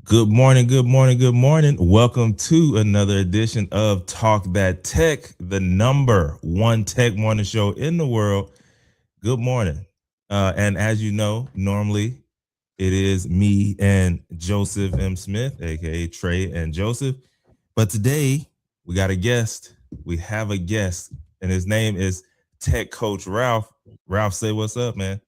Good morning, good morning, good morning. Welcome to another edition of Talk That Tech, the number one tech morning show in the world. Good morning. And as you know, normally it is me and Joseph M. Smith, aka Trey and Joseph. But today we got a guest. We have a guest, and his name is Tech Coach Ralph. Ralph, say what's up, man.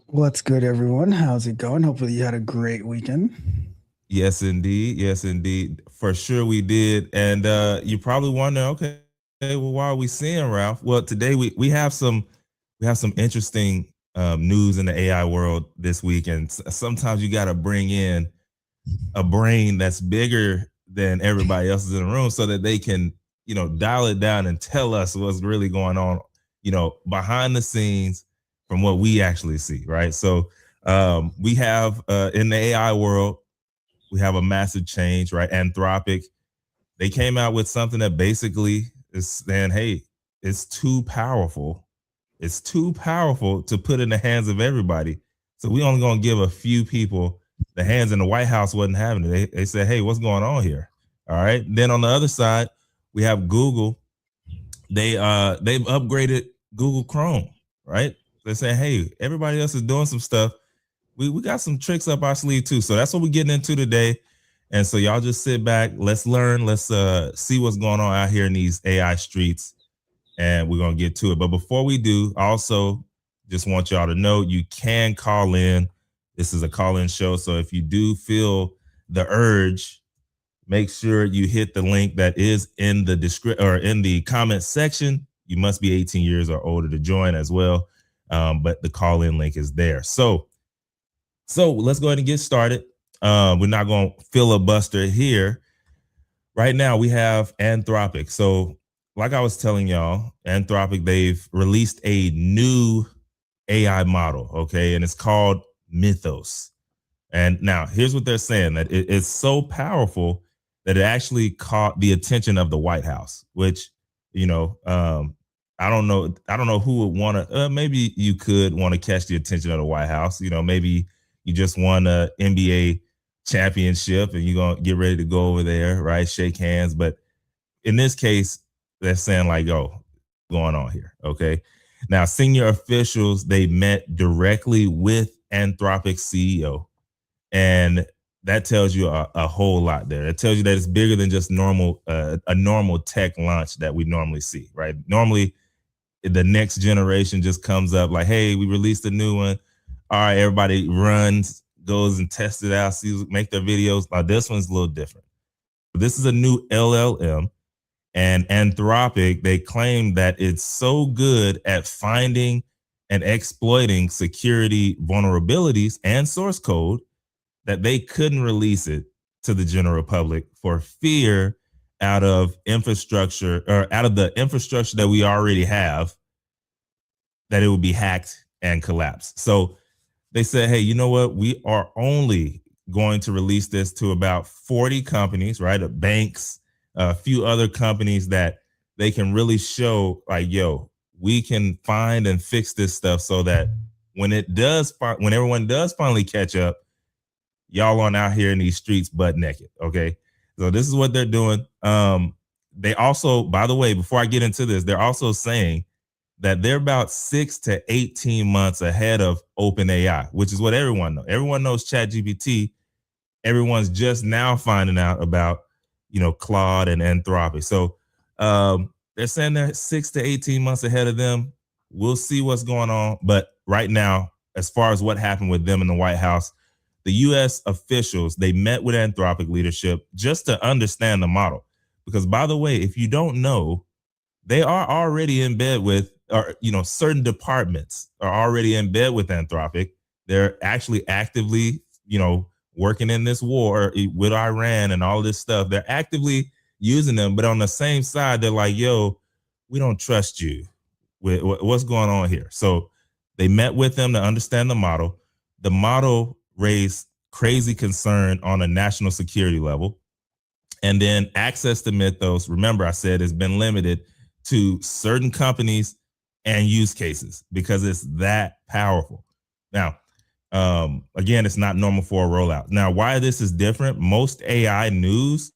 What's good, everyone? How's it going? Hopefully, you had a great weekend. Yes, indeed. Yes, indeed. For sure we did. And you probably wonder, okay, well, why are we seeing Ralph? Well, today we have some interesting news in the AI world this week. And sometimes you gotta bring in a brain that's bigger than everybody else is in the room so that they can, dial it down and tell us what's really going on, behind the scenes from what we actually see, right? So we have in the AI world we have a massive change, right? Anthropic, they came out with something that basically is saying, hey, it's too powerful. It's too powerful to put in the hands of everybody. So we only gonna give a few people the hands, and the White House wasn't having it. They said, hey, what's going on here? All right. Then on the other side, we have Google. They've upgraded Google Chrome, right? They're saying, hey, everybody else is doing some stuff, we got some tricks up our sleeve too. So that's what we're getting into today. And so y'all just sit back, let's learn, let's see what's going on out here in these AI streets, and we're gonna get to it. But before we do, I also just want y'all to know you can call in. This is a call-in show. So if you do feel the urge, make sure you hit the link that is in the description or in the comment section. You must be 18 years or older to join as well. But the call-in link is there. So let's go ahead and get started. We're not going to filibuster here. Right now, we have Anthropic. So, like I was telling y'all, Anthropic, they've released a new AI model, okay? And it's called Mythos. And now, here's what they're saying, that it's so powerful that it actually caught the attention of the White House, which, you know, I don't know who would want to. Maybe you could want to catch the attention of the White House. Maybe you just won a NBA championship and you're gonna get ready to go over there, right? Shake hands. But in this case, they're saying like, "Oh, going on here?" Okay. Now, senior officials they met directly with Anthropic CEO, and that tells you a whole lot there. It tells you that it's bigger than just a normal tech launch that we normally see, right? Normally, the next generation just comes up like, hey, we released a new one. All right, everybody runs, goes and tests it out, sees, make their videos. Now, this one's a little different. This is a new LLM, and Anthropic, they claim that it's so good at finding and exploiting security vulnerabilities and source code that they couldn't release it to the general public for fear out of the infrastructure that we already have, that it would be hacked and collapsed. So they said, hey, you know what? We are only going to release this to about 40 companies, right? Banks, a few other companies that they can really show like, yo, we can find and fix this stuff so that when everyone does finally catch up, y'all aren't out here in these streets butt naked. Okay. So this is what they're doing. They also, by the way, before I get into this, they're also saying that they're about 6 to 18 months ahead of OpenAI, which is what everyone knows. Everyone knows ChatGPT. Everyone's just now finding out about, Claude and Anthropic. So they're saying they're 6 to 18 months ahead of them. We'll see what's going on. But right now, as far as what happened with them in the White House, the U.S. officials, they met with Anthropic leadership just to understand the model. Because by the way, if you don't know, they are already in bed with, or certain departments are already in bed with Anthropic. They're actually actively, working in this war with Iran and all this stuff. They're actively using them, but on the same side, they're like, yo, we don't trust you with what's going on here. So they met with them to understand the model. The model raised crazy concern on a national security level. And then access to Mythos, remember I said, has been limited to certain companies and use cases because it's that powerful. Now, Again, it's not normal for a rollout. Now, why this is different, most AI news,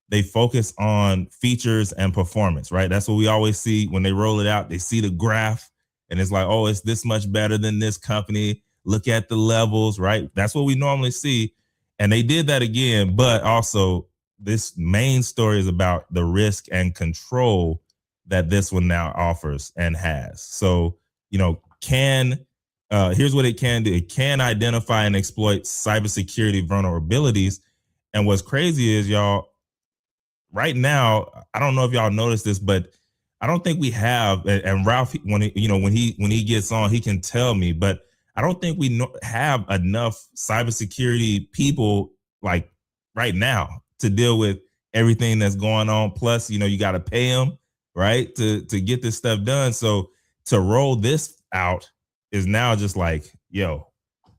they focus on features and performance, right? That's what we always see when they roll it out. They see the graph and it's like, oh, it's this much better than this company. Look at the levels, right? That's what we normally see. And they did that again, but also this main story is about the risk and control that this one now offers and has. So, can here's what it can do. It can identify and exploit cybersecurity vulnerabilities. And what's crazy is, y'all, right now, I don't know if y'all noticed this, but I don't think we have. And Ralph, when he gets on, he can tell me. But I don't think we have enough cybersecurity people like right now to deal with everything that's going on. Plus, you got to pay them, right, to get this stuff done. So to roll this out is now just like, yo,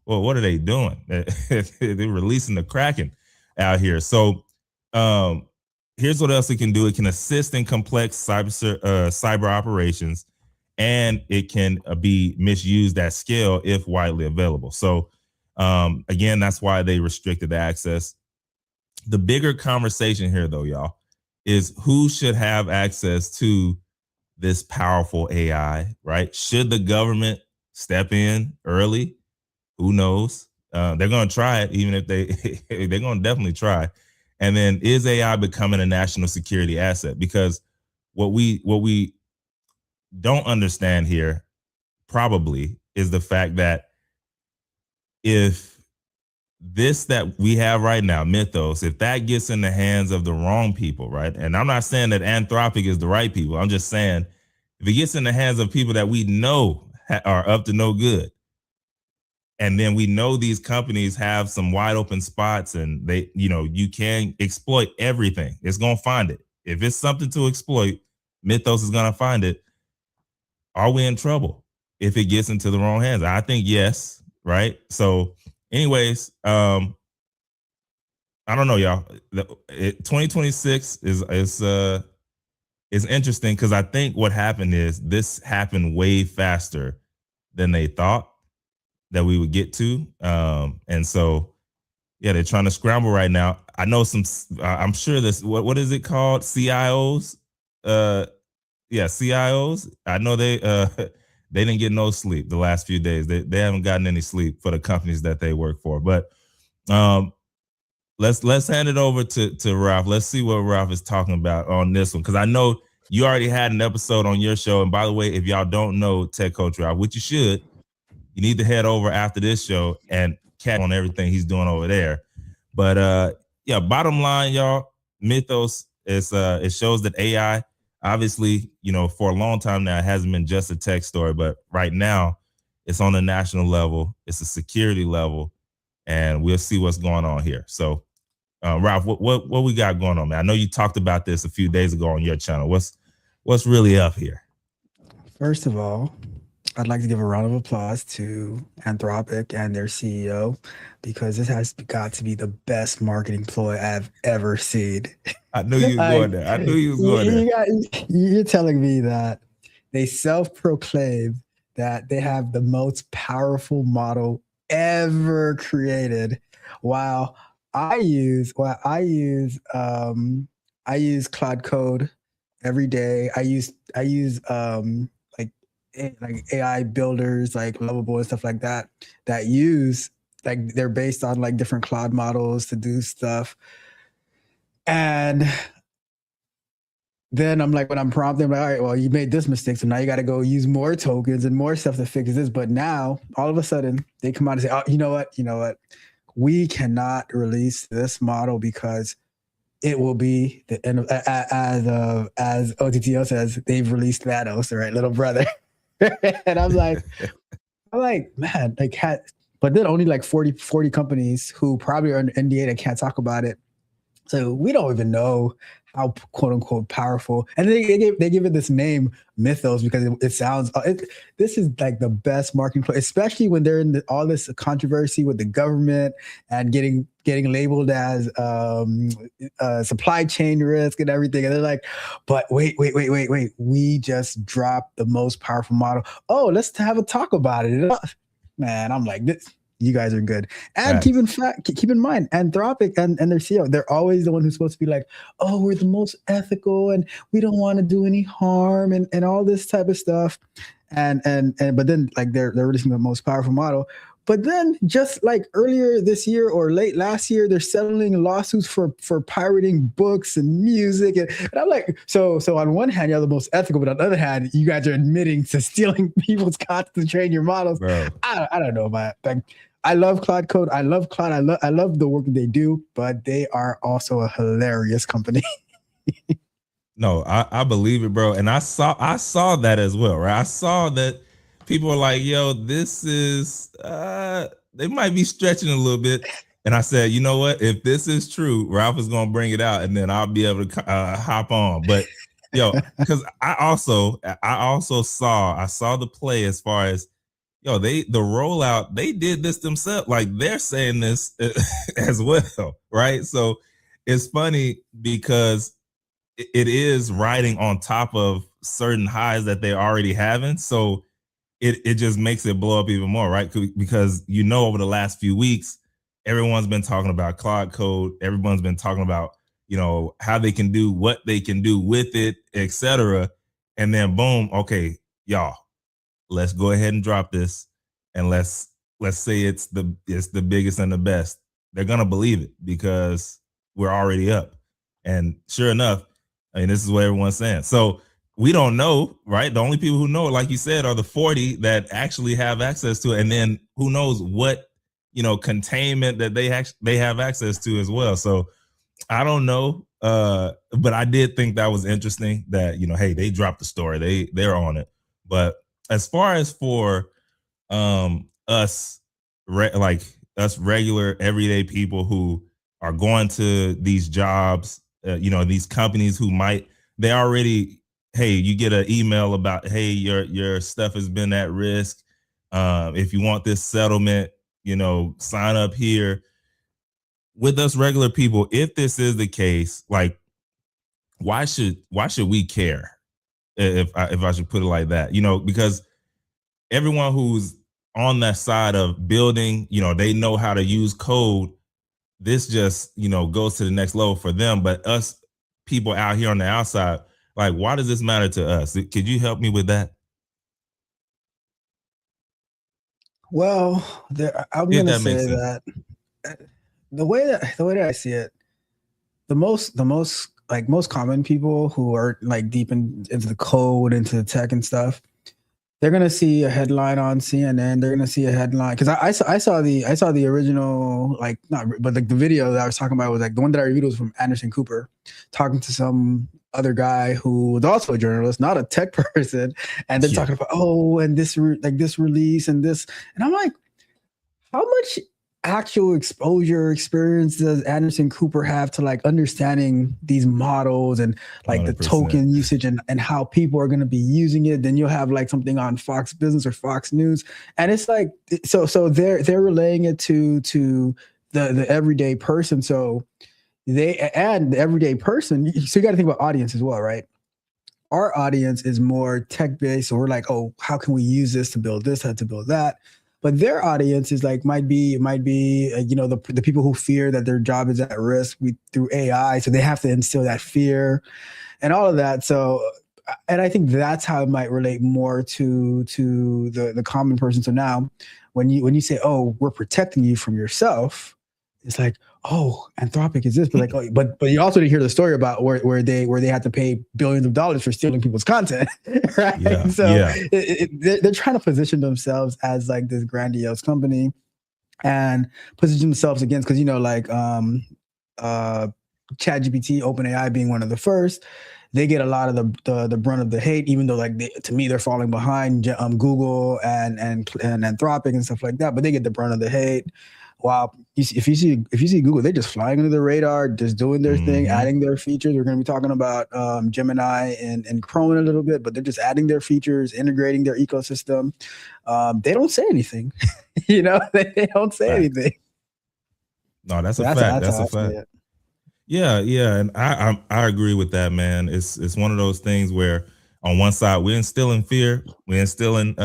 well, what are they doing? They're releasing the Kraken out here. So here's what else it can do. It can assist in complex cyber operations, and it can be misused at scale if widely available. So again, that's why they restricted the access. The bigger conversation here, though, y'all, is who should have access to this powerful AI, right? Should the government step in early? Who knows? They're going to try it, even if they're going to definitely try. And then, is AI becoming a national security asset? Because what we don't understand here probably is the fact that if this that we have right now, Mythos, if that gets in the hands of the wrong people, right? And I'm not saying that Anthropic is the right people. I'm just saying if it gets in the hands of people that we know are up to no good, and then we know these companies have some wide open spots, and they, you can exploit everything. It's going to find it. If it's something to exploit, Mythos is going to find it. Are we in trouble if it gets into the wrong hands? I think yes, right? So anyways, I don't know, y'all. 2026 is interesting because I think what happened is this happened way faster than they thought that we would get to. And so, yeah, they're trying to scramble right now. I know I'm sure this, what is it called? CIOs? CIOs. I know they didn't get no sleep the last few days. They haven't gotten any sleep for the companies that they work for. But let's hand it over to Ralph. Let's see what Ralph is talking about on this one, because I know you already had an episode on your show. And by the way, if y'all don't know Tech Coach Ralph, which you should, you need to head over after this show and catch on everything he's doing over there. But bottom line, y'all, Mythos is it shows that AI, obviously, for a long time now, it hasn't been just a tech story, but right now it's on the national level, it's a security level, and we'll see what's going on here. So Ralph, what we got going on, man? I know you talked about this a few days ago on your channel. What's really up here? First of all, I'd like to give a round of applause to Anthropic and their CEO, because this has got to be the best marketing ploy I've ever seen. I knew you was going there. I knew you was going there. You're telling me that they self-proclaim that they have the most powerful model ever created, while I use Cloud Code every day. I use like AI builders like Lovable and stuff like that use, like, they're based on like different cloud models to do stuff. And then I'm like, when I'm prompting, I'm like, all right, well, you made this mistake, so now you got to go use more tokens and more stuff to fix this. But now all of a sudden they come out and say, oh, you know what? We cannot release this model because it will be the end of, as OTTO says, they've released Thanos, right, little brother. And I'm like, man, but then only like 40 companies who probably are in NDA that can't talk about it. So we don't even know how quote unquote powerful. And they give it this name Mythos because it sounds. This is like the best marketing play, especially when they're in all this controversy with the government and getting labeled as supply chain risk and everything. And they're like, but wait, we just dropped the most powerful model. Oh, let's have a talk about it. Man, I'm like, you guys are good. And Facts. keep in mind, Anthropic and their CEO, they're always the one who's supposed to be like, oh, we're the most ethical and we don't want to do any harm and all this type of stuff. And but then like they're releasing the most powerful model. But then just like earlier this year or late last year, they're settling lawsuits for pirating books and music. And I'm like, so on one hand, you're the most ethical, but on the other hand, you guys are admitting to stealing people's content to train your models. Bro. I don't know about like I love Cloud Code. I love Cloud. I love the work that they do, but they are also a hilarious company. No, I believe it, bro. And I saw that as well, right? I saw that people are like, yo, this is they might be stretching a little bit. And I said, you know what? If this is true, Ralph is gonna bring it out and then I'll be able to hop on. But yo, because I also saw the play as far as yo, the rollout, they did this themselves. Like they're saying this as well, right? So it's funny because it is riding on top of certain highs that they're already having. So it just makes it blow up even more, right? Because over the last few weeks, everyone's been talking about Cloud Code. Everyone's been talking about, how they can do what they can do with it, etc. And then boom, okay, y'all, let's go ahead and drop this and let's say it's the biggest and the best. They're gonna believe it because we're already up. And sure enough, I mean, this is what everyone's saying. So we don't know, right? The only people who know, like you said, are the 40 that actually have access to it. And then who knows what, containment that they have access to as well. So I don't know. But I did think that was interesting that, hey, they dropped the story. They're on it. But as far as for us, like us regular everyday people who are going to these jobs, these companies who they already, hey, you get an email about, hey, your stuff has been at risk. If you want this settlement, sign up here. With us regular people, if this is the case, like, why should we care? If I should put it like that, because everyone who's on that side of building, they know how to use code. This just, goes to the next level for them. But us people out here on the outside, like, why does this matter to us? Could you help me with that? Well, I'm going to say that the way that I see it, the most common people who are like deep into the code, into the tech and stuff, they're gonna see a headline on CNN. They're gonna see a headline because I saw the original, like, not, but like the video that I was talking about was like the one that I reviewed was from Anderson Cooper talking to some other guy who was also a journalist, not a tech person, and they're talking about and this release and this, and I'm like, how much actual exposure experience does Anderson Cooper have to like understanding these models and like 100%. The token usage and how people are going to be using it? Then you'll have like something on Fox Business or Fox News, and it's like so they're relaying it to the everyday person. So the everyday person. So you got to think about audience as well, right? Our audience is more tech based, so we're like, oh, how can we use this to build this, how to build that? But their audience is like might be the people who fear that their job is at risk through AI, so they have to instill that fear and all of that. So, and I think that's how it might relate more to the common person. So now, when you say, "Oh, we're protecting you from yourself," it's like, oh, Anthropic is this, but like, oh, but you also didn't hear the story about where they had to pay billions of dollars for stealing people's content, right? Yeah, so yeah. They're trying to position themselves as like this grandiose company and position themselves against, because ChatGPT, OpenAI being one of the first, they get a lot of the brunt of the hate, even though like to me they're falling behind Google and Anthropic and stuff like that, but they get the brunt of the hate. Wow, if you see Google, they're just flying under the radar, just doing their thing, adding their features. We're going to be talking about Gemini and Chrome in a little bit, but they're just adding their features, integrating their ecosystem. They don't say anything, they don't say anything. No, that's a fact. That's a fact. Yeah, and I agree with that, man. It's one of those things where on one side we're instilling fear, we're instilling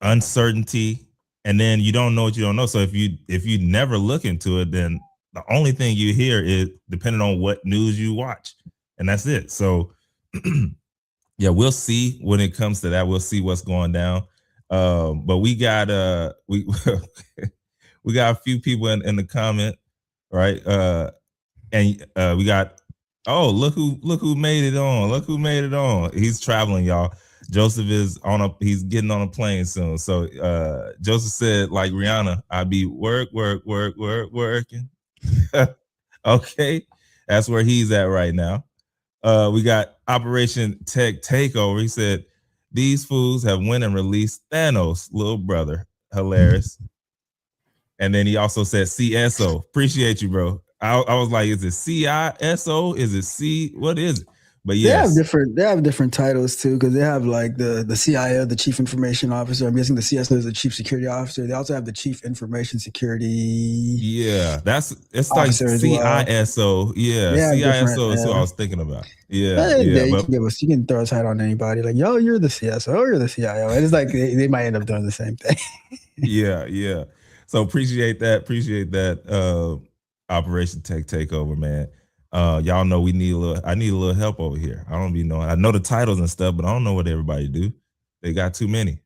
uncertainty. and then you don't know what you don't know. So if you never look into it, then the only thing you hear is depending on what news you watch, and that's it. So yeah, we'll see when it comes to that. We'll see what's going down. But we got we we got a few people in the comment, right? And we got, oh, look who made it on. Look who made it on. He's traveling, y'all. Joseph is he's getting on a plane soon. So Joseph said, like Rihanna, I be working. Okay. That's where he's at right now. We got Operation Tech Takeover. He said, these fools have went and released Thanos' little brother. Hilarious. And then he also said CSO. Appreciate you, bro. I was like, is it CISO? Is it C? What is it? But yes, they have different titles too, because they have like the CIO, the Chief Information Officer. I'm guessing the CSO is the Chief Security Officer. They also have the Chief Information Security. Yeah, it's like CISO. Well. Yeah, CISO is who I was thinking about. Yeah, yeah. You can throw a title on anybody. Like, yo, you're the CSO, you're the CIO. And it's like they might end up doing the same thing. Yeah, yeah. So appreciate that. Operation Tech Takeover, man. Y'all know I need a little help over here. I don't be knowing. I know the titles and stuff, but I don't know what everybody do. They got too many.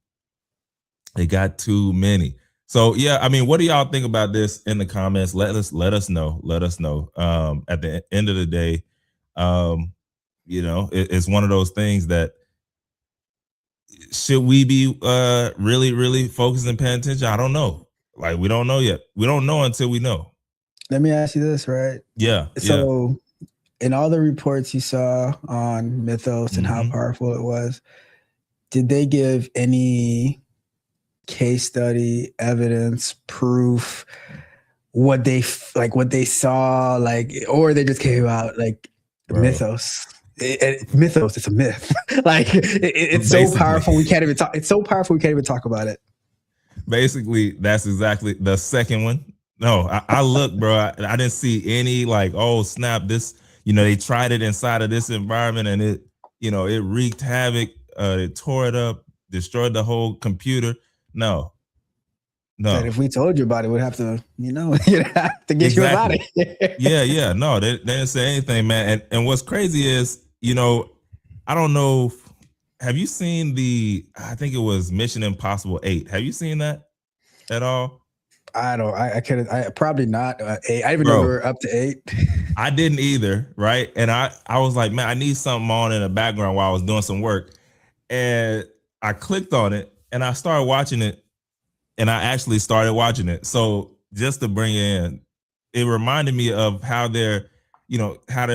So yeah, I mean, what do y'all think about this in the comments? Let us know. At the end of the day, it's one of those things that should we be really focused and paying attention? I don't know. Like, we don't know yet. We don't know until we know. Let me ask you this, right? Yeah. So in all the reports you saw on Mythos and how powerful it was, did they give any case study, evidence, proof, what they saw, like, or they just came out like Mythos? Mythos, it's a myth. Like it's so powerful we can't even talk. It's so powerful we can't even talk about it. Basically, that's exactly the second one. No, I look, bro. I didn't see any like, oh snap, this. They tried it inside of this environment, and it wreaked havoc. It tore it up, destroyed the whole computer. No. That if we told you about it, we'd have to, you'd have to get you about it. Yeah. No, they didn't say anything, man. And what's crazy is, I don't know. Have you seen I think it was Mission Impossible 8. Have you seen that at all? I probably not. 8. I didn't even know we were up to 8. I didn't either. Right. And I was like, man, I need something on in the background while I was doing some work. And I clicked on it and I started watching it, and I actually started watching it. So just to bring it reminded me of how they're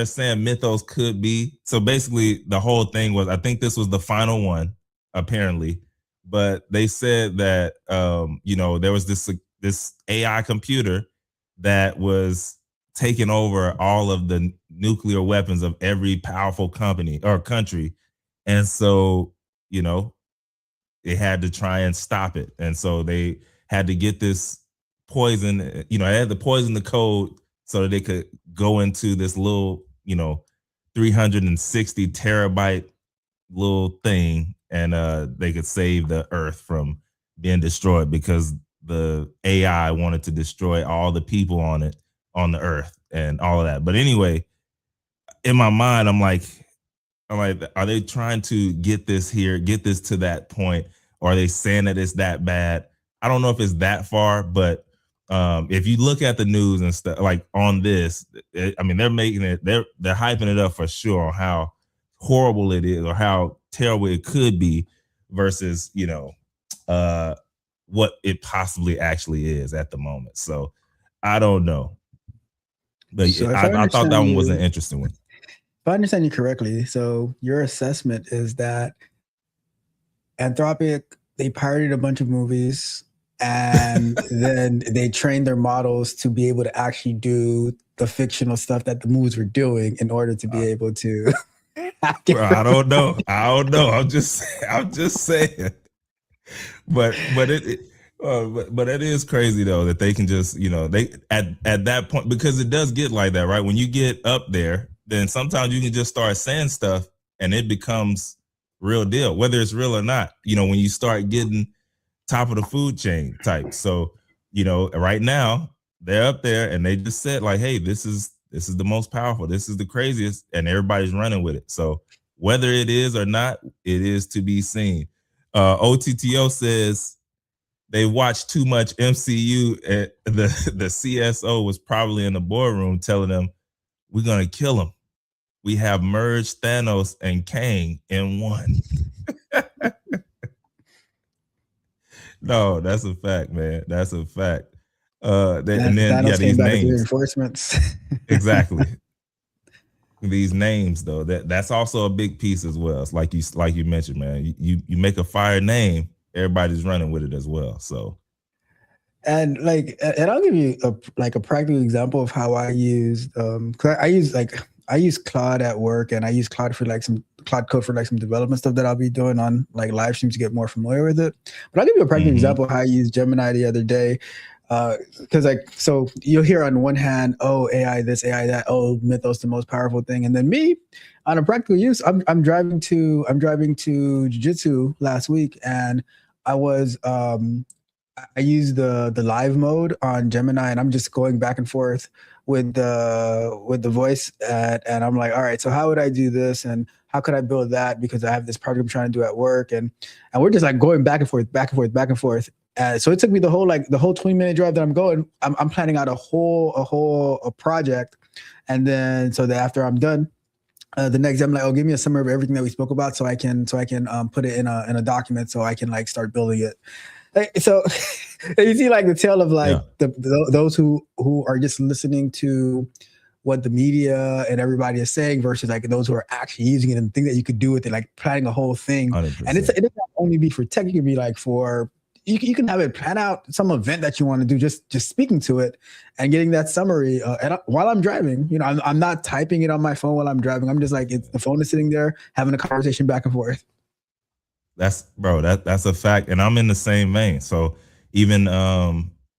saying Mythos could be. So basically the whole thing was, I think this was the final one, apparently, but they said that, there was this AI computer that was taking over all of the nuclear weapons of every powerful company or country. And so, they had to try and stop it. And so they had to get this poison, they had to poison the code so that they could go into this little, 360 terabyte little thing, and they could save the earth from being destroyed, because the AI wanted to destroy all the people on the earth and all of that. But anyway, in my mind, I'm like, are they trying to get this to that point? Or are they saying that it's that bad? I don't know if it's that far, but if you look at the news and stuff like on this, they're making it, they're hyping it up for sure on how horrible it is or how terrible it could be versus, what it possibly actually is at the moment. So I don't know. But so I thought that one was an interesting one. If I understand you correctly, so your assessment is that Anthropic, they pirated a bunch of movies, and then they trained their models to be able to actually do the fictional stuff that the movies were doing in order to be able to. Bro, I don't know. I'm just saying. But it is crazy though that they can just, they at that point, because it does get like that, right? When you get up there, then sometimes you can just start saying stuff and it becomes real deal, whether it's real or not. When you start getting top of the food chain type. So, right now they're up there and they just said like, hey, this is the most powerful. This is the craziest, and everybody's running with it. So whether it is or not, it is to be seen. OTTO says they watched too much MCU. And the CSO was probably in the boardroom telling them, we're going to kill him. We have merged Thanos and Kang in one. No, that's a fact, man. That's a fact. And then Thanos came these back with names. reinforcements. Exactly. These names though, that's also a big piece as well. It's like you mentioned, man. You make a fire name, everybody's running with it as well. So, and I'll give you a practical example of how I used. I use Claude at work, and I use Claude for some Claude Code for some development stuff that I'll be doing on live streams to get more familiar with it. But I'll give you a practical example of how I used Gemini the other day. Because so you'll hear on one hand, oh, AI this, AI that, oh, Mythos the most powerful thing, and then me on a practical use, I'm driving to jiu-jitsu last week, and I used the live mode on Gemini, and I'm just going back and forth with the voice, and I'm like, all right, so how would I do this, and how could I build that, because I have this project I'm trying to do at work, and we're just going back and forth, back and forth, back and forth. So it took me the whole 20-minute drive that I'm going. I'm planning out a whole project, and then so that after I'm done, the next day I'm like, oh, give me a summary of everything that we spoke about, so I can put it in a document, so I can start building it. So you see the tale of those who are just listening to what the media and everybody is saying versus those who are actually using it and think that you could do with it, planning a whole thing. 100%. And it doesn't only be for tech. It can be for you can have it plan out some event that you want to do, just speaking to it and getting that summary. And while I'm driving, I'm not typing it on my phone while I'm driving. I'm just the phone is sitting there having a conversation back and forth. That's a fact. And I'm in the same vein. So even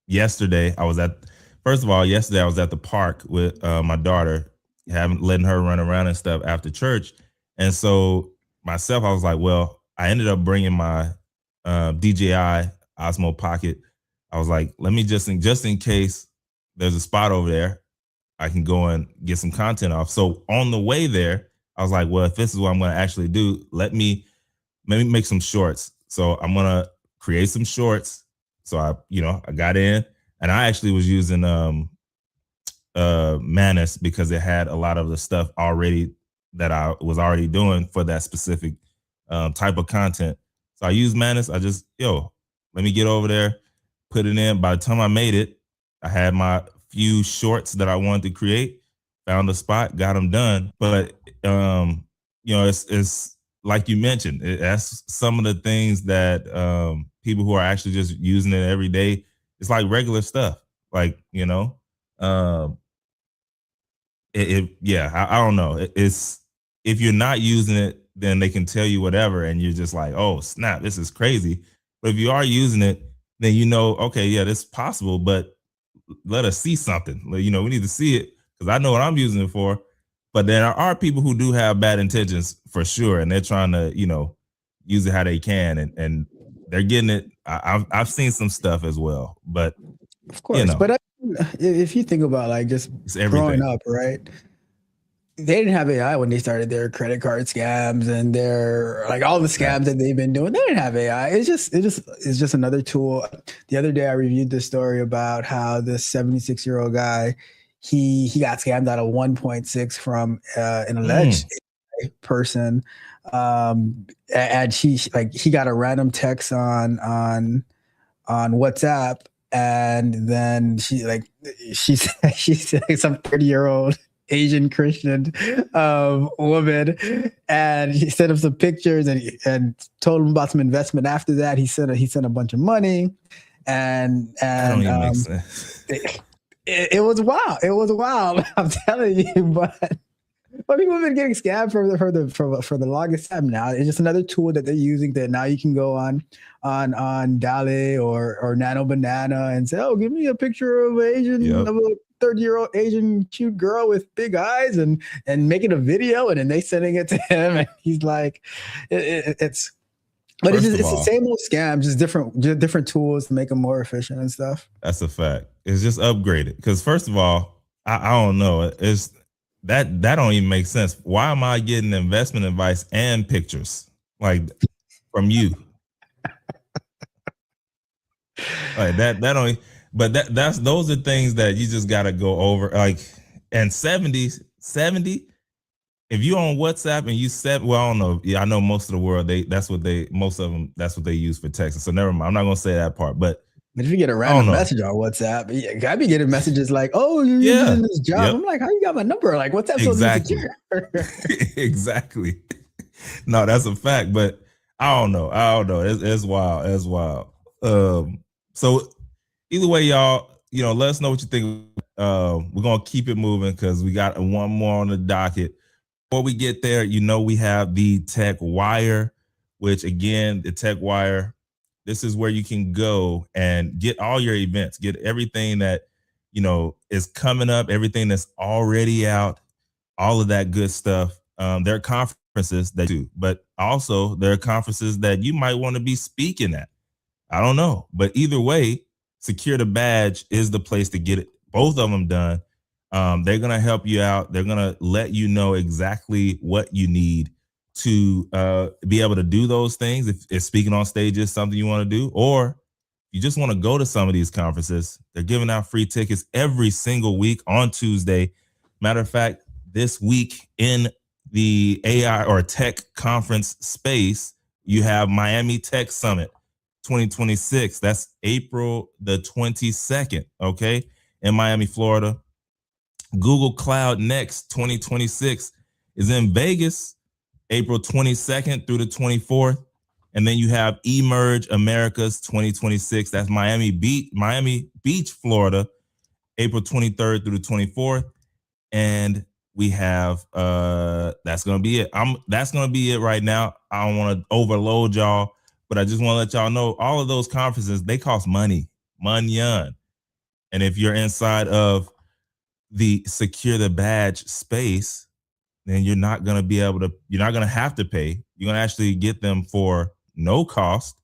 yesterday I was at the park with my daughter, letting her run around and stuff after church. And so myself, I was like, well, I ended up bringing my DJI Osmo Pocket. I was like, let me just in case there's a spot over there, I can go and get some content off. So on the way there, I was like, well, if this is what I'm going to actually do, let me maybe make some shorts. So I'm going to create some shorts. So I got in, and I actually was using Manus because it had a lot of the stuff already that I was already doing for that specific type of content. So I used Manus. I just, let me get over there, put it in. By the time I made it, I had my few shorts that I wanted to create, found a spot, got them done. But, it's like you mentioned, that's some of the things that people who are actually just using it every day, it's like regular stuff. I don't know. It's if you're not using it, then they can tell you whatever, and you're just like, oh snap, this is crazy. But if you are using it, then okay, yeah, this is possible, but let us see something. We need to see it, because I know what I'm using it for. But there are people who do have bad intentions for sure, and they're trying to, use it how they can, and they're getting it. I've seen some stuff as well, but of course. But if you think about just growing up, right? They didn't have AI when they started their credit card scams and their all the scams that they've been doing. They didn't have AI. It's just another tool. The other day I reviewed this story about how this 76-year-old guy, he got scammed out of 1.6 from an alleged person, and he got a random text on WhatsApp, and then she's some 30-year-old Asian Christian woman, and he sent him some pictures and told him about some investment. After that, he sent a bunch of money, and that don't even make sense. It was wild. It was wild. I'm telling you, but people have been getting scammed for the longest time now. It's just another tool that they're using that now you can go on Dali or Nano Banana and say, oh, give me a picture of of a 30-year-old Asian cute girl with big eyes, and making a video, and then they sending it to him, and he's like, it's But First of it's the all, same old scam, just different tools to make them more efficient and stuff. that's a fact. It's just upgraded. Because first of all, I don't know. It's that don't even make sense. Why am I getting investment advice and pictures like from you? Like that don't. But that's those are things that you just got to go over. Like and 70. If you on WhatsApp and you said, well, I don't know. Yeah, I know most of the world most of them that's what they use for texting. So never mind. I'm not gonna say that part. But But if you get a I don't random know. message on WhatsApp, I be getting messages like, "Oh, you're interested Yeah. in this job." Yep. I'm like, "How you got my number? Like, WhatsApp's supposed to be Exactly. secure." Exactly. No, that's a fact. But I don't know. It's wild. It's wild. So either way, y'all, let us know what you think. We're gonna keep it moving because we got one more on the docket. Before we get there, we have the Tech Wire, which again, the Tech Wire, this is where you can go and get all your events, get everything that is coming up, everything that's already out, all of that good stuff. There are conferences that do, but also there are conferences that you might want to be speaking at. I don't know. But either way, Secure the Badge is the place to get it, both of them done. They're going to help you out. They're going to let you know exactly what you need to be able to do those things. If speaking on stage is something you want to do, or you just want to go to some of these conferences, they're giving out free tickets every single week on Tuesday. Matter of fact, this week in the AI or tech conference space, you have Miami Tech Summit 2026. That's April the 22nd, okay, in Miami, Florida. Google Cloud Next 2026 is in Vegas, April 22nd through the 24th. And then you have Emerge Americas 2026. That's Miami Beach, Florida, April 23rd through the 24th. And we have that's gonna be it. That's gonna be it right now. I don't want to overload y'all, but I just want to let y'all know all of those conferences, they cost money. And if you're inside of the Secure the Badge space, then you're not gonna have to pay. You're gonna actually get them for no cost.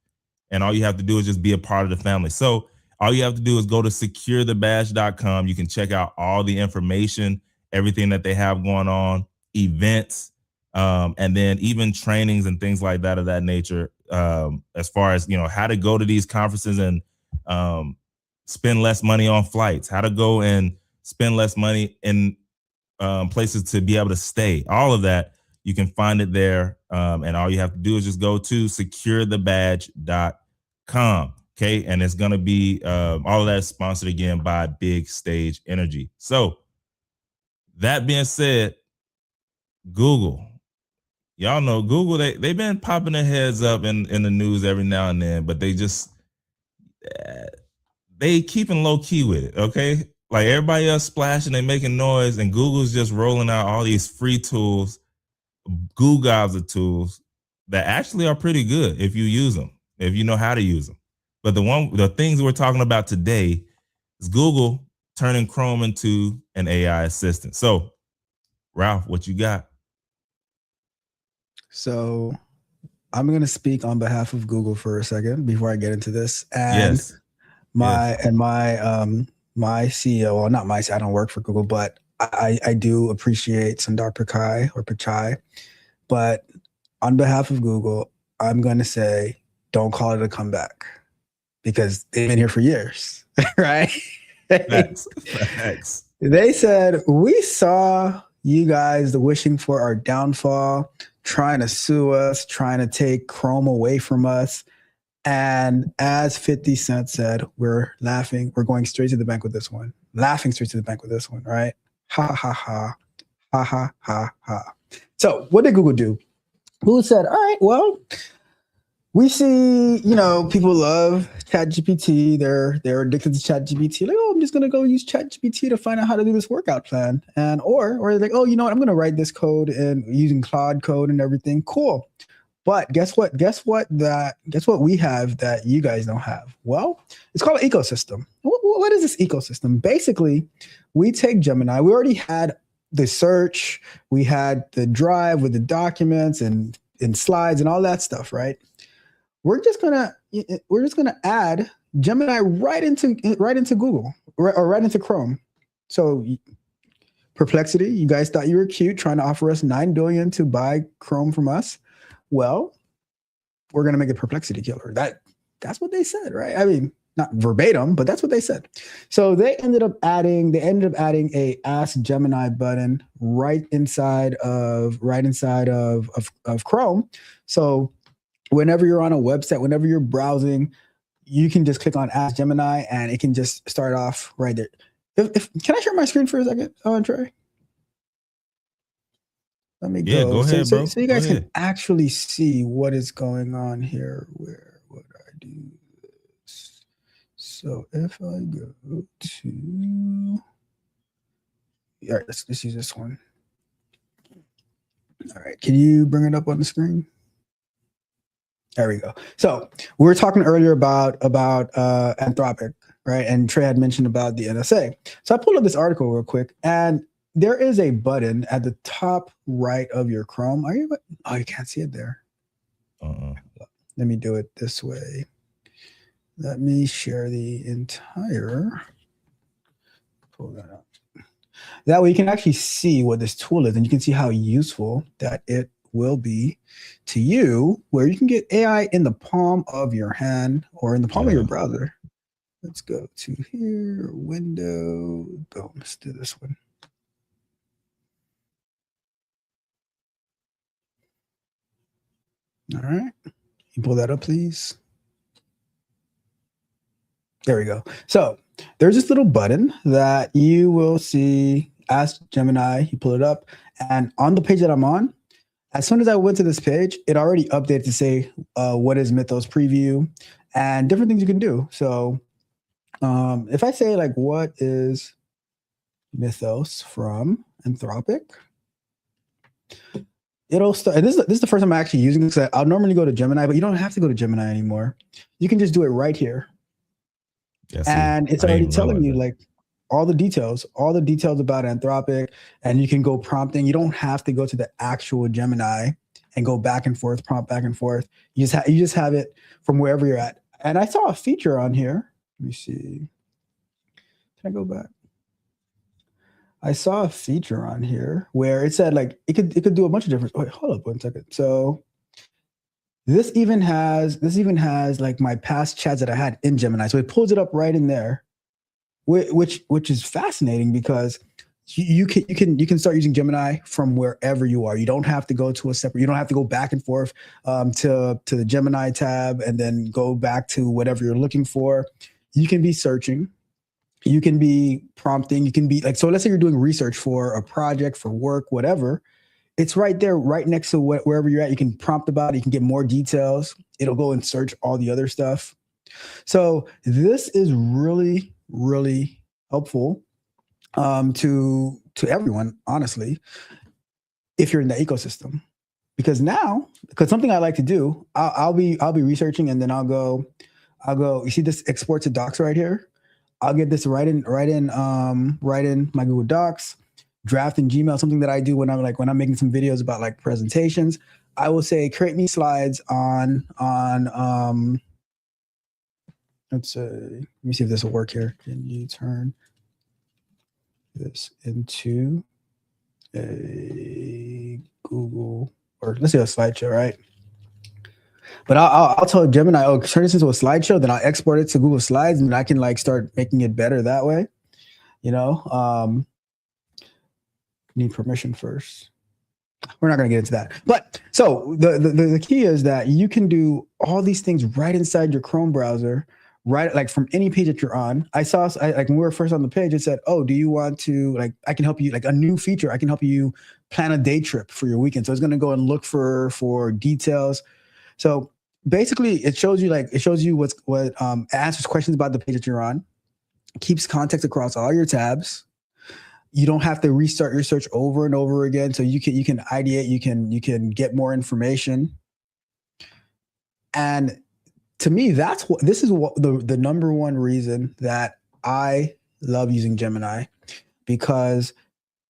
And all you have to do is just be a part of the family. So all you have to do is go to securethebadge.com. You can check out all the information, everything that they have going on, events, and then even trainings and things like that of that nature. As far as how to go to these conferences and spend less money on flights, how to go and spend less money in places to be able to stay. All of that, you can find it there. And all you have to do is just go to securethebadge.com. Okay. And it's going to be all of that is sponsored again by Big Stage Energy. So that being said, Google, y'all know Google, they've been popping their heads up in the news every now and then, but they keeping low key with it. Okay. Like everybody else splashing, they making noise, and Google's just rolling out all these free tools, Goo Gobs of tools that actually are pretty good if you use them, if you know how to use them. But the things we're talking about today is Google turning Chrome into an AI assistant. So, Ralph, what you got? So I'm going to speak on behalf of Google for a second before I get into this. And Yes. my CEO, well, not my, I don't work for Google, but I do appreciate Sundar Pichai. But on behalf of Google, I'm going to say, don't call it a comeback because they've been here for years, right? Facts. They said, we saw you guys wishing for our downfall, trying to sue us, trying to take Chrome away from us. And as 50 Cent said, we're laughing. We're going straight to the bank with this one. Laughing straight to the bank with this one, right? Ha, ha, ha. Ha, ha, ha, ha. So what did Google do? Google said, all right, well, we see, people love ChatGPT. They're addicted to ChatGPT. Like, oh, I'm just gonna go use ChatGPT to find out how to do this workout plan. And or they're like, oh, you know what? I'm gonna write this code and using Claude code and everything. Cool. But guess what? Guess what we have that you guys don't have? Well, it's called an ecosystem. What is this ecosystem? Basically, we take Gemini. We already had the search. We had the drive with the documents and slides and all that stuff, right? we're just gonna add Gemini right into Google or right into Chrome. So Perplexity, you guys thought you were cute trying to offer us $9 billion to buy Chrome from us. Well, we're gonna make a Perplexity killer. That's what they said, right? I mean, not verbatim, but that's what they said. So they ended up adding a Ask Gemini button right inside of Chrome. So whenever you're on a website, whenever you're browsing, you can just click on Ask Gemini and it can just start off right there. Can I share my screen for a second, Trey? Let me go. Yeah, go ahead, bro. So you guys can actually see what is going on here. Where would I do this? So if I go to, all right, let's use this one. All right, can you bring it up on the screen? There we go. So we were talking earlier about Anthropic, right? And Trey had mentioned about the NSA. So I pulled up this article real quick, and there is a button at the top right of your Chrome. You can't see it there. Let me do it this way. Let me share the entire. Pull that up. That way you can actually see what this tool is, and you can see how useful that it will be to you, where you can get AI in the palm of your hand or in the palm of your browser. Let's go to here, window, boom, let's do this one. All right, you pull that up, please. There we go. So there's this little button that you will see, Ask Gemini, you pull it up, and on the page that I'm on, as soon as I went to this page, it already updated to say what is Mythos preview and different things you can do. So if I say like, what is Mythos from Anthropic, it'll start. And this is the first time I'm actually using this. I'll normally go to Gemini, but you don't have to go to Gemini anymore. You can just do it right here. And it's already telling you like all the details about Anthropic, and you can go prompting. You don't have to go to the actual Gemini and go back and forth, prompt back and forth. You just have it from wherever you're at. And I saw a feature on here. Let me see. Can I go back? I saw a feature on here where it said like it could do a bunch of different. Wait, hold up 1 second. So this even has like my past chats that I had in Gemini. So it pulls it up right in there, which is fascinating because you can start using Gemini from wherever you are. You don't have to go to you don't have to go back and forth to the Gemini tab and then go back to whatever you're looking for. You can be searching, you can be prompting, you can be like, so let's say you're doing research for a project, for work, whatever. It's right there, right next to wherever you're at. You can prompt about it. You can get more details. It'll go and search all the other stuff. So this is really, really helpful to everyone, honestly, if you're in the ecosystem. Because something I like to do, I'll be researching, and then I'll go. You see this export to docs right here? I'll get this right in my Google Docs. Draft in Gmail, something that I do when I'm making some videos about like presentations. I will say, create me slides on let's say, let me see if this will work here. Can you turn this into a Google, or let's say a slideshow, right? But I'll tell Gemini, oh, turn this into a slideshow, then I'll export it to Google Slides, and I can like start making it better that way. Need permission first. We're not going to get into that. But so the key is that you can do all these things right inside your Chrome browser, right? Like from any page that you're on. I like when we were first on the page, it said, oh, do you want to, like, I can help you, like a new feature. I can help you plan a day trip for your weekend. So it's going to go and look for details. So basically it shows you what answers questions about the page that you're on, keeps context across all your tabs. You don't have to restart your search over and over again. So you can ideate, you can get more information. And to me, this is the number one reason that I love using Gemini, because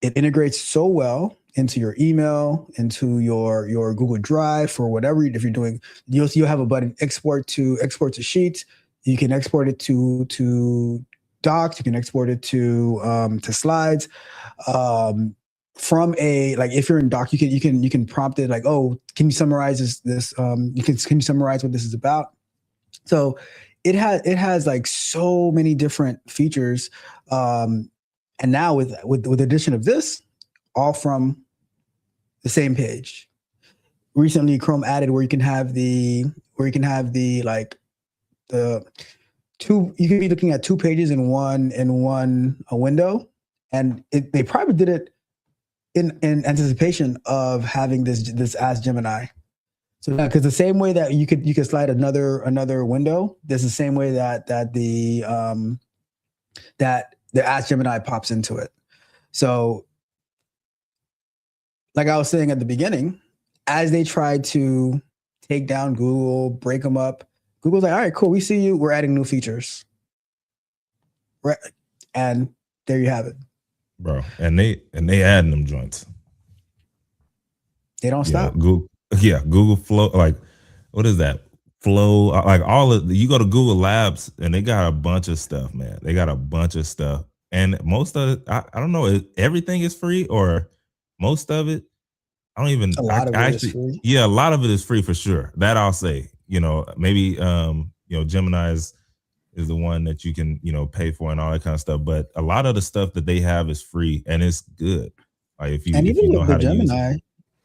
it integrates so well. into your email, into your Google Drive for whatever. If you're doing, you'll have a button export to Sheets. You can export it to Docs. You can export it to Slides. From a, like, if you're in Doc, you can prompt it like, oh, can you summarize this? Can you summarize what this is about? So it has like so many different features. And now with the addition of this, all from the same page. Recently, Chrome added where you can have the like the two. You can be looking at two pages in one window, and they probably did it in anticipation of having this Ask Gemini. So now, because the same way that you could slide another window, there's the same way that the Ask Gemini pops into it. So, like I was saying at the beginning, as they tried to take down Google, break them up, Google's like, all right, cool, we see you. We're adding new features. Right. And there you have it. Bro. And they adding them joints. They don't stop. Google Flow, like, what is that? Flow, like all of you go to Google Labs and they got a bunch of stuff, man. They got a bunch of stuff. And most of it, I don't know, everything is free or most of it. I don't even, a lot of it is free. Yeah, a lot of it is free for sure. That I'll say, maybe, Gemini is the one that you can, pay for and all that kind of stuff. But a lot of the stuff that they have is free and it's good. Like if you know how to Gemini, use it.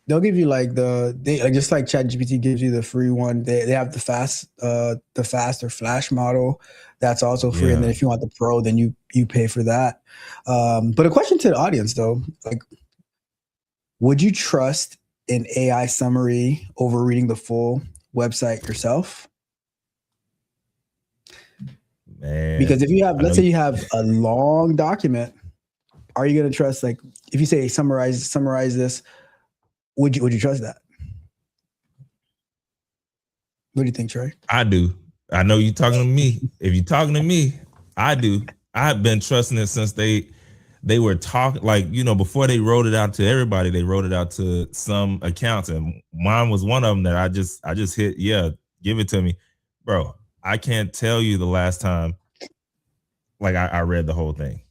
They'll give you like just like ChatGPT gives you the free one. They have the fast or flash model that's also free. Yeah. And then if you want the pro, then you pay for that. But a question to the audience though, like, would you trust an AI summary over reading the full website yourself? Man, because if you have, let's say you have a long document, are you going to trust, like, if you say summarize this? Would you trust that? What do you think, Trey? I do. I know you're talking to me. If you're talking to me, I do. I've been trusting it since they were talking, like, before they wrote it out to everybody, they wrote it out to some accounts, and mine was one of them that I just hit, give it to me. Bro, I can't tell you the last time, like, I read the whole thing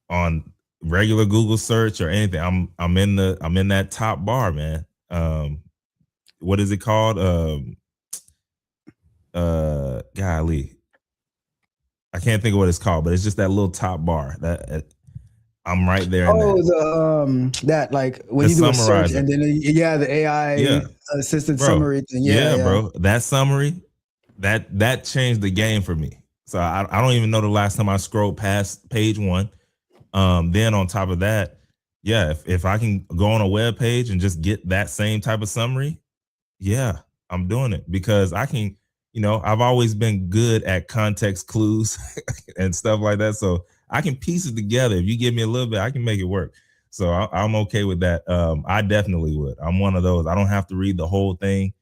on regular Google search or anything. I'm in that top bar, man. What is it called? Golly, I can't think of what it's called, but it's just that little top bar that I'm right there. That like when you do a search and then the AI assisted summary thing. Bro, that summary that changed the game for me. So I don't even know the last time I scrolled past page 1. Then on top of that, if I can go on a web page and just get that same type of summary, I'm doing it because I can, I've always been good at context clues and stuff like that. So I can piece it together. If you give me a little bit, I can make it work. So I'm okay with that. I definitely would. I'm one of those. I don't have to read the whole thing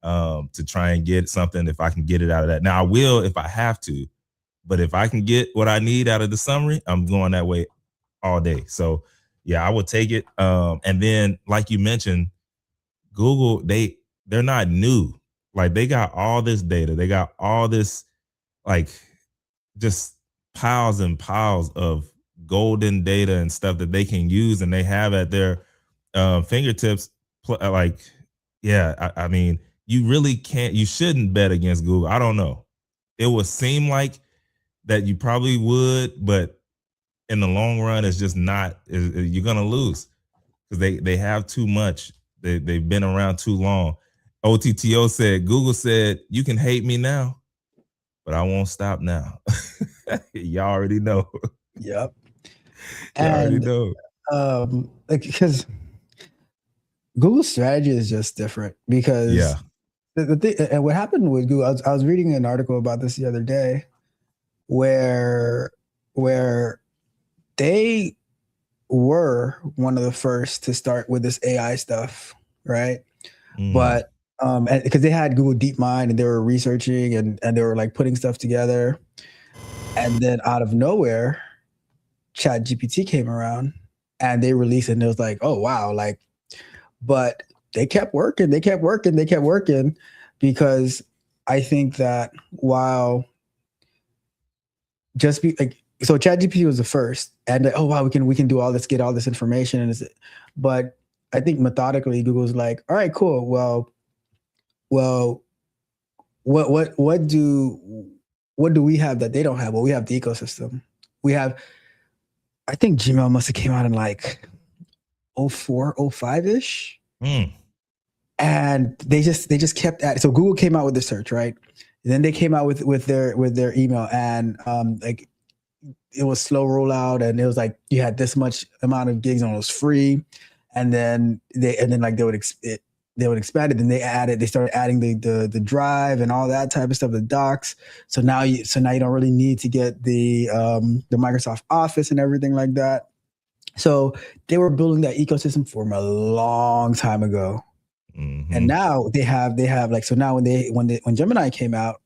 to try and get something if I can get it out of that. Now I will if I have to, but if I can get what I need out of the summary, I'm going that way all day. So I would take it. And then, like you mentioned, Google, they're not new. Like, they got all this data. They got all this, like, just piles and piles of golden data and stuff that they can use and they have at their fingertips. Like, I mean, you really you shouldn't bet against Google. I don't know. It would seem like that you probably would, but in the long run, it's just not. You're gonna lose because they have too much. They've been around too long. OTTO said, Google said, you can hate me now, but I won't stop now. Y'all already know. Yep. Y'all already know. Because Google's strategy is just different because the thing, and what happened with Google, I was reading an article about this the other day where they were one of the first to start with this AI stuff, right? But because they had Google DeepMind and they were researching and they were like putting stuff together, and then out of nowhere, ChatGPT came around, and then all of a sudden, and they released it, and it was like, oh wow, like, but they kept working, they kept working, they kept working, because I think that while just be like, so ChatGPT was the first, and oh wow, we can do all this, get all this information, and but I think methodically Google's like, all right, cool, well, what do we have that they don't have? Well, we have the ecosystem. We have, I think Gmail must have came out in like 04, 05 ish. Mm. And they just kept at it. So Google came out with the search, right? And then they came out with their email, and like it was slow rollout, and it was like you had this much amount of gigs and it was free, and then like they would expand it. Then they started adding the drive and all that type of stuff, the docs. So now you don't really need to get the Microsoft Office and everything like that. So they were building that ecosystem from a long time ago. Mm-hmm. And now they have like, so now when Gemini came out,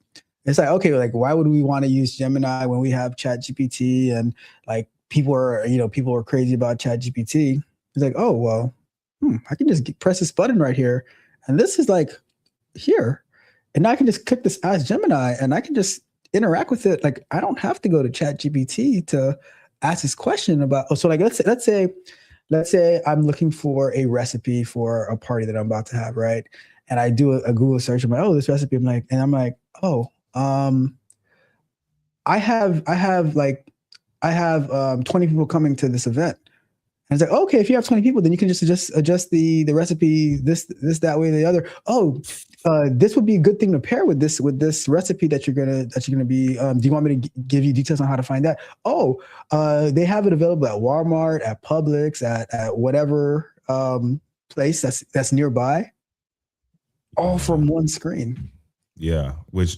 it's like, okay, like why would we want to use Gemini when we have ChatGPT, and like people are crazy about ChatGPT. It's like, oh well, I can just press this button right here, and this is like here, and I can just click this Ask Gemini, and I can just interact with it. Like I don't have to go to ChatGPT to ask this question about. So like let's say I'm looking for a recipe for a party that I'm about to have, right? And I do a Google search. I'm like, oh, this recipe. I'm like, oh, I have 20 people coming to this event. And it's like, okay, if you have 20 people, then you can just adjust the recipe, this, that way, the other. Oh, this would be a good thing to pair with this recipe that you're gonna be. Do you want me to give you details on how to find that? Oh, they have it available at Walmart, at Publix, at whatever place that's nearby, all from one screen. Yeah, which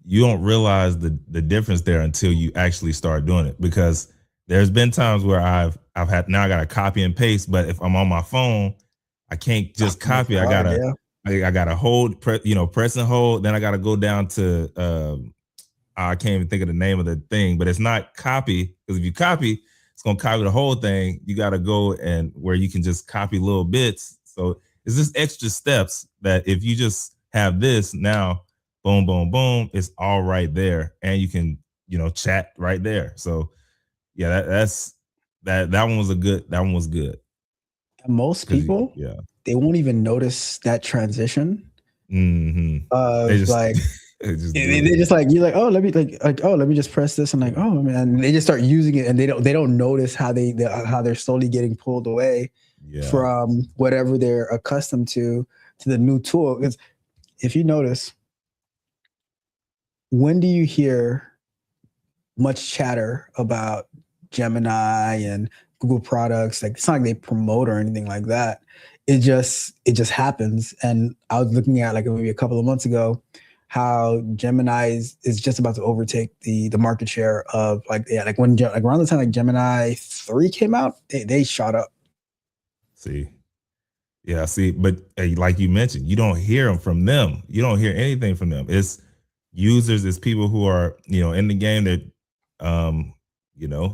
you don't realize the difference there until you actually start doing it, because there's been times where I've had, now I got to copy and paste, but if I'm on my phone, I can't just copy. I gotta hold, press and hold. Then I gotta go down to I can't even think of the name of the thing, but it's not copy, because if you copy, it's gonna copy the whole thing. You gotta go and where you can just copy little bits. So it's just extra steps that if you just have this now, boom, boom, boom, it's all right there, and you can chat right there. So yeah, that one was that one was good. And most people, they won't even notice that transition. Mm-hmm. They just like they just like, you're like, oh, let me just press this, and like, oh man, they just start using it, and they don't notice how they're slowly getting pulled away from whatever they're accustomed to the new tool. Because if you notice, when do you hear much chatter about Gemini and Google products? Like, it's not like they promote or anything like that. It just happens. And I was looking at, like, maybe a couple of months ago, how Gemini is just about to overtake the market share of like around the time like Gemini 3 came out, they shot up. See, but like you mentioned, you don't hear them from them. You don't hear anything from them. It's users, it's people who are in the game that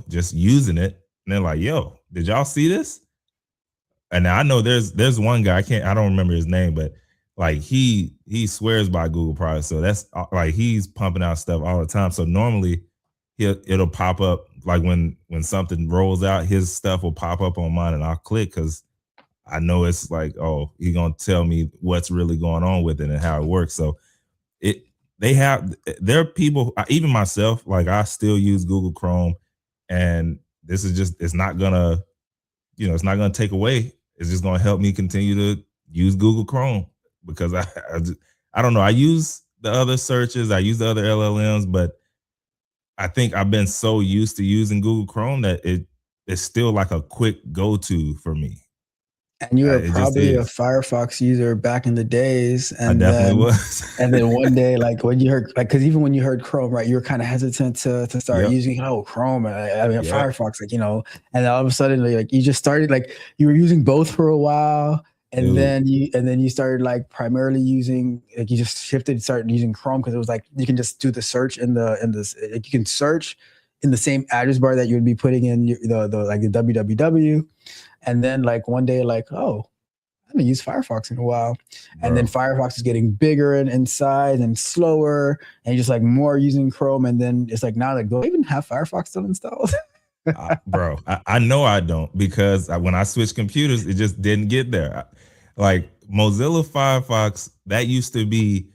just using it, and they're like, yo, did y'all see this? And now I know there's one guy, I don't remember his name, but like he swears by Google products. So that's like, he's pumping out stuff all the time. So normally it'll pop up, like when something rolls out, his stuff will pop up on mine, and I'll click because I know it's like, oh, he's gonna tell me what's really going on with it and how it works. So there are people, even myself, like I still use Google Chrome, and this is just, it's not gonna take away. It's just gonna help me continue to use Google Chrome, because I don't know. I use the other searches, I use the other LLMs, but I think I've been so used to using Google Chrome that it's still like a quick go-to for me. And you were probably a Firefox user back in the days, and I definitely was. And then one day, like when you heard, like, because even when you heard Chrome, right, you were kind of hesitant to start using Chrome. Firefox, like, and all of a sudden, like you just started, like you were using both for a while, and then you started like primarily using, like, you just started using Chrome, because it was like you can just do the search in this, like, you can search in the same address bar that you would be putting in the like the www. And then like one day, like, oh, I haven't used Firefox in a while. And then Firefox is getting bigger in size and slower, and just like more using Chrome. And then it's like now, like, do I even have Firefox still installed? Bro, I know I don't, because when I switched computers, it just didn't get there. Like Mozilla Firefox, that used to be,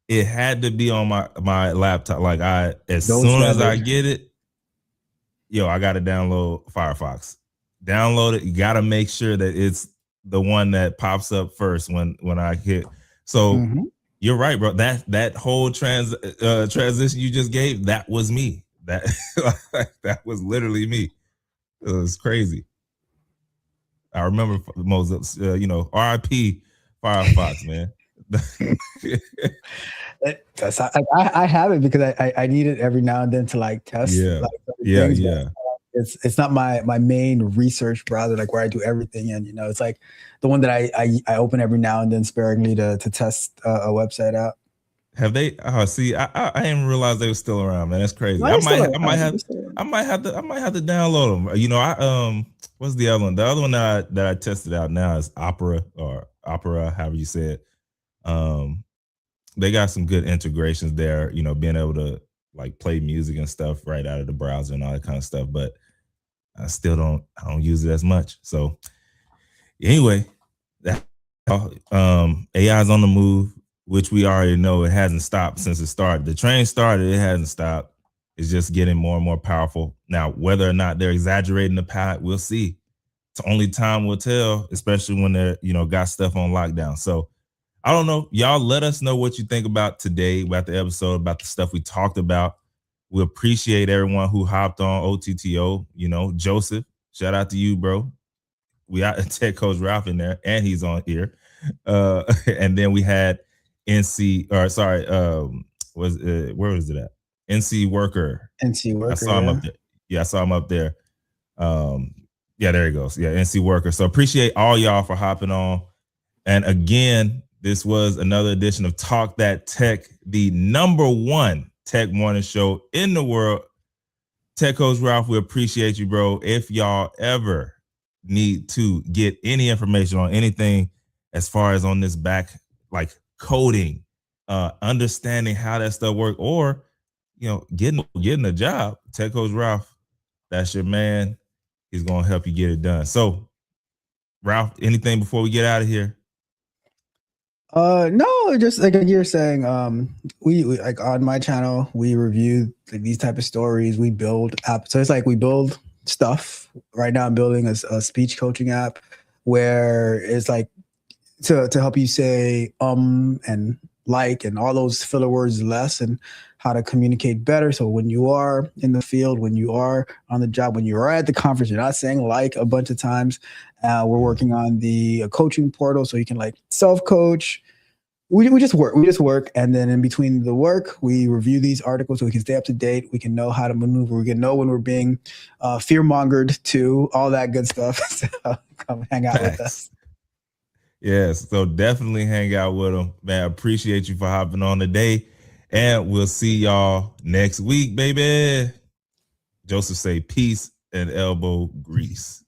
it had to be on my laptop. Like as soon as I get it, yo, I got to download Firefox. Download it. You got to make sure that it's the one that pops up first when I hit. So you're right, bro. That whole transition you just gave, that was me. That was literally me. It was crazy. I remember Mozilla, RIP Firefox, man. I have it because I need it every now and then to like test. Yeah, things, yeah. It's not my main research browser, like where I do everything in. It's like the one that I open every now and then sparingly to test a website out. Have they? Oh, see, I didn't realize they were still around, man. That's crazy. I might have to download them. What's the other one? The other one that I tested out now is Opera, however you say it. They got some good integrations there. Being able to like play music and stuff right out of the browser and all that kind of stuff. But I don't use it as much. So anyway, that AI is on the move, which we already know it hasn't stopped since it started. The train started, it hasn't stopped. It's just getting more and more powerful. Now, whether or not they're exaggerating the path, we'll see. It's only time will tell, especially when they're, got stuff on lockdown. So I don't know. Y'all let us know what you think about today, about the episode, about the stuff we talked about. We appreciate everyone who hopped on OTTO. Joseph, shout out to you, bro. We got Tech Coach Ralph in there, and he's on here. And then we had where was it at? NC Worker. I saw him up there. Yeah, I saw him up there. Yeah, there he goes. Yeah, NC Worker. So appreciate all y'all for hopping on. And again, this was another edition of Talk That Tech, the #1 tech morning show in the world. Tech Coach Ralph, we appreciate you, bro. If y'all ever need to get any information on anything as far as on this back, like coding, understanding how that stuff works, or getting a job, Tech Coach Ralph, that's your man. He's gonna help you get it done. So, Ralph, anything before we get out of here? No, just like you're saying, we like on my channel, we review like these type of stories. We build apps. So it's like we build stuff. Right now I'm building a speech coaching app where it's like to help you say and like and all those filler words less, and how to communicate better. So when you are in the field, when you are on the job, when you are at the conference, you're not saying like a bunch of times. We're working on the coaching portal so you can like self-coach. We just work. And then in between the work, we review these articles so we can stay up to date. We can know how to maneuver. We can know when we're being fear-mongered too, all that good stuff. So come hang out with us. Yes, so definitely hang out with them, man. I appreciate you for hopping on today, and we'll see y'all next week, baby. Joseph say peace and elbow grease.